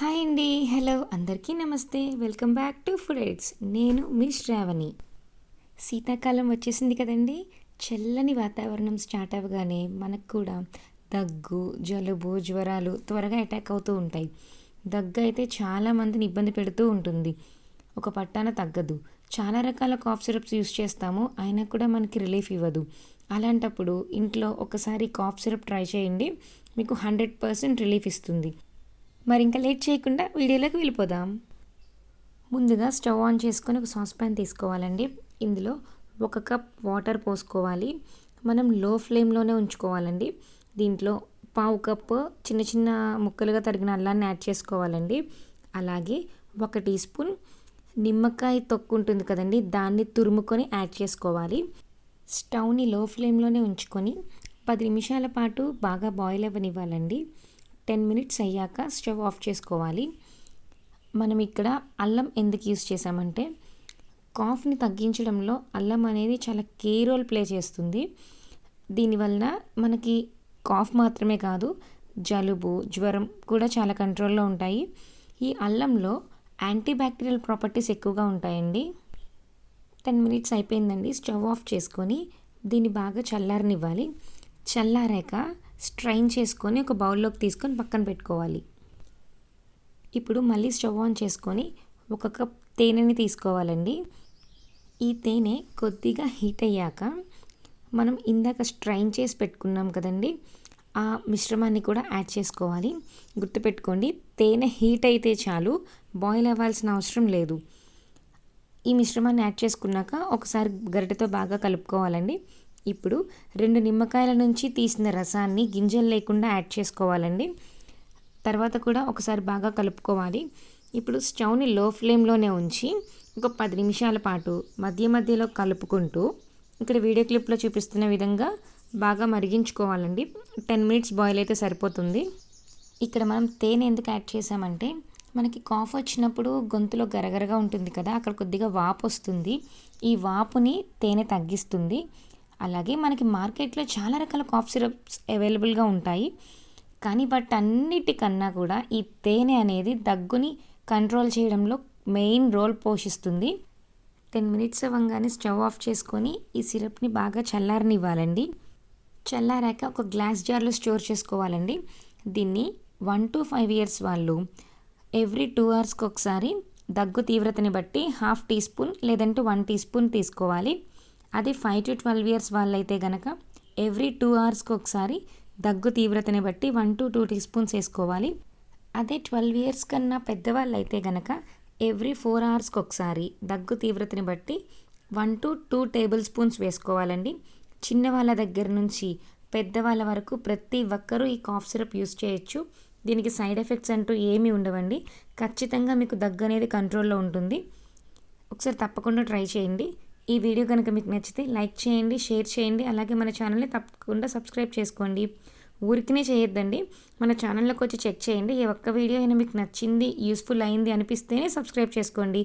Hi అండి. Hello అందరికీ నమస్తే. Welcome back to food AIDS. నేను మీ శ్రావణి. శీతాకాలం వచ్చేసింది కదండి. చల్లని వాతావరణం స్టార్ట్ అవ్వగానే మనకు కూడా దగ్గు, జలుబు, జ్వరాలు త్వరగా అటాక్ అవుతూ ఉంటాయి. దగ్గు అయితే చాలామందిని ఇబ్బంది పెడుతూ ఉంటుంది. ఒక పట్టాన తగ్గదు. చాలా రకాల కాఫ్ సిరప్స్ యూస్ చేస్తాము, అయినా కూడా మనకి రిలీఫ్ ఇవ్వదు. అలాంటప్పుడు ఇంట్లో ఒకసారి కాఫ్ సిరప్ ట్రై చేయండి. మీకు 100% రిలీఫ్ ఇస్తుంది. మరి ఇంకా లేట్ చేయకుండా వీడియోలోకి వెళ్ళిపోదాం. ముందుగా స్టవ్ ఆన్ చేసుకొని ఒక సాస్ ప్యాన్ తీసుకోవాలండి. ఇందులో 1 కప్ వాటర్ పోసుకోవాలి. మనం లో ఫ్లేమ్లోనే ఉంచుకోవాలండి. దీంట్లో 1/2 కప్పు చిన్న చిన్న ముక్కలుగా తరిగిన అల్లాన్ని యాడ్ చేసుకోవాలండి. అలాగే 1 టీ స్పూన్ నిమ్మకాయ తొక్కు ఉంటుంది కదండి, దాన్ని తురుముకొని యాడ్ చేసుకోవాలి. స్టవ్ని లో ఫ్లేమ్లోనే ఉంచుకొని 10 నిమిషాల పాటు బాగా బాయిల్ అవ్వనివ్వాలండి. 10 మినిట్స్ అయ్యాక స్టవ్ ఆఫ్ చేసుకోవాలి. మనం ఇక్కడ అల్లం ఎందుకు యూస్ చేసామంటే, కాఫ్ని తగ్గించడంలో అల్లం అనేది చాలా కీ రోల్ ప్లే చేస్తుంది. దీనివల్ల మనకి కాఫ్ మాత్రమే కాదు, జలుబు, జ్వరం కూడా చాలా కంట్రోల్లో ఉంటాయి. ఈ అల్లంలో యాంటీ బ్యాక్టీరియల్ ప్రాపర్టీస్ ఎక్కువగా ఉంటాయండి. 10 మినిట్స్ అయిపోయిందండి. స్టవ్ ఆఫ్ చేసుకొని దీన్ని బాగా చల్లారనివ్వాలి. చల్లారాక స్ట్రైన్ చేసుకొని ఒక బౌల్లోకి తీసుకొని పక్కన పెట్టుకోవాలి. ఇప్పుడు మళ్ళీ స్టవ్ ఆన్ చేసుకొని 1 కప్ తేనెని తీసుకోవాలండి. ఈ తేనె కొద్దిగా హీట్ అయ్యాక మనం ఇందాక స్ట్రైన్ చేసి పెట్టుకున్నాం కదండి, ఆ మిశ్రమాన్ని కూడా యాడ్ చేసుకోవాలి. గుర్తుపెట్టుకోండి, తేనె హీట్ అయితే చాలు, బాయిల్ అవ్వాల్సిన అవసరం లేదు. ఈ మిశ్రమాన్ని యాడ్ చేసుకున్నాక ఒకసారి గరిటెతో బాగా కలుపుకోవాలండి. ఇప్పుడు 2 నిమ్మకాయల నుంచి తీసిన రసాన్ని గింజలు లేకుండా యాడ్ చేసుకోవాలండి. తర్వాత కూడా ఒకసారి బాగా కలుపుకోవాలి. ఇప్పుడు స్టవ్ని లో ఫ్లేమ్లోనే ఉంచి ఒక 10 నిమిషాల పాటు మధ్య మధ్యలో కలుపుకుంటూ ఇక్కడ వీడియో క్లిప్లో చూపిస్తున్న విధంగా బాగా మరిగించుకోవాలండి. 10 మినిట్స్ బాయిల్ అయితే సరిపోతుంది. ఇక్కడ మనం తేనె ఎందుకు యాడ్ చేసామంటే, మనకి కాఫ్ వచ్చినప్పుడు గొంతులో గరగరగా ఉంటుంది కదా, అక్కడ కొద్దిగా వాపు వస్తుంది. ఈ వాపుని తేనె తగ్గిస్తుంది. అలాగే మనకి మార్కెట్లో చాలా రకాల కాఫ్ సిరప్స్ అవైలబుల్గా ఉంటాయి, కానీ వాటన్నిటికన్నా కూడా ఈ తేనె అనేది దగ్గుని కంట్రోల్ చేయడంలో మెయిన్ రోల్ పోషిస్తుంది. 10 మినిట్స్ అవ్వగానే స్టవ్ ఆఫ్ చేసుకొని ఈ సిరప్ని బాగా చల్లారనివ్వాలండి. చల్లారాక ఒక గ్లాస్ జార్లో స్టోర్ చేసుకోవాలండి. దీన్ని 1 to 5 years వాళ్ళు ఎవ్రీ 2 అవర్స్కి ఒకసారి దగ్గు తీవ్రతని బట్టి 1/2 టీ స్పూన్ లేదంటే 1 టీ స్పూన్ తీసుకోవాలి. అదే 5 to 12 years వాళ్ళైతే కనుక ఎవ్రీ 2 అవర్స్కి ఒకసారి దగ్గు తీవ్రతని బట్టి 1 to 2 టీ స్పూన్స్ వేసుకోవాలి. అదే 12 years కన్నా పెద్దవాళ్ళు అయితే కనుక ఎవ్రీ 4 అవర్స్కి ఒకసారి దగ్గు తీవ్రతని బట్టి 1 to 2 టేబుల్ స్పూన్స్ వేసుకోవాలండి. చిన్నవాళ్ళ దగ్గర నుంచి పెద్దవాళ్ళ వరకు ప్రతి ఒక్కరూ ఈ కాఫ్ సిరప్ యూస్ చేయొచ్చు. దీనికి సైడ్ ఎఫెక్ట్స్ అంటూ ఏమీ ఉండవండి. ఖచ్చితంగా మీకు దగ్గు అనేది కంట్రోల్లో ఉంటుంది. ఒకసారి తప్పకుండా ట్రై చేయండి. ఈ వీడియో కనుక మీకు నచ్చితే లైక్ చేయండి, షేర్ చేయండి. అలాగే మన ఛానల్ని తప్పకుండా సబ్స్క్రైబ్ చేసుకోండి. ఊరికనే చేయొద్దండి, మన ఛానల్లోకి వచ్చి చెక్ చేయండి. ఏ ఒక్క వీడియో అయినా మీకు నచ్చింది, యూస్ఫుల్ అయింది అనిపిస్తేనే సబ్స్క్రైబ్ చేసుకోండి.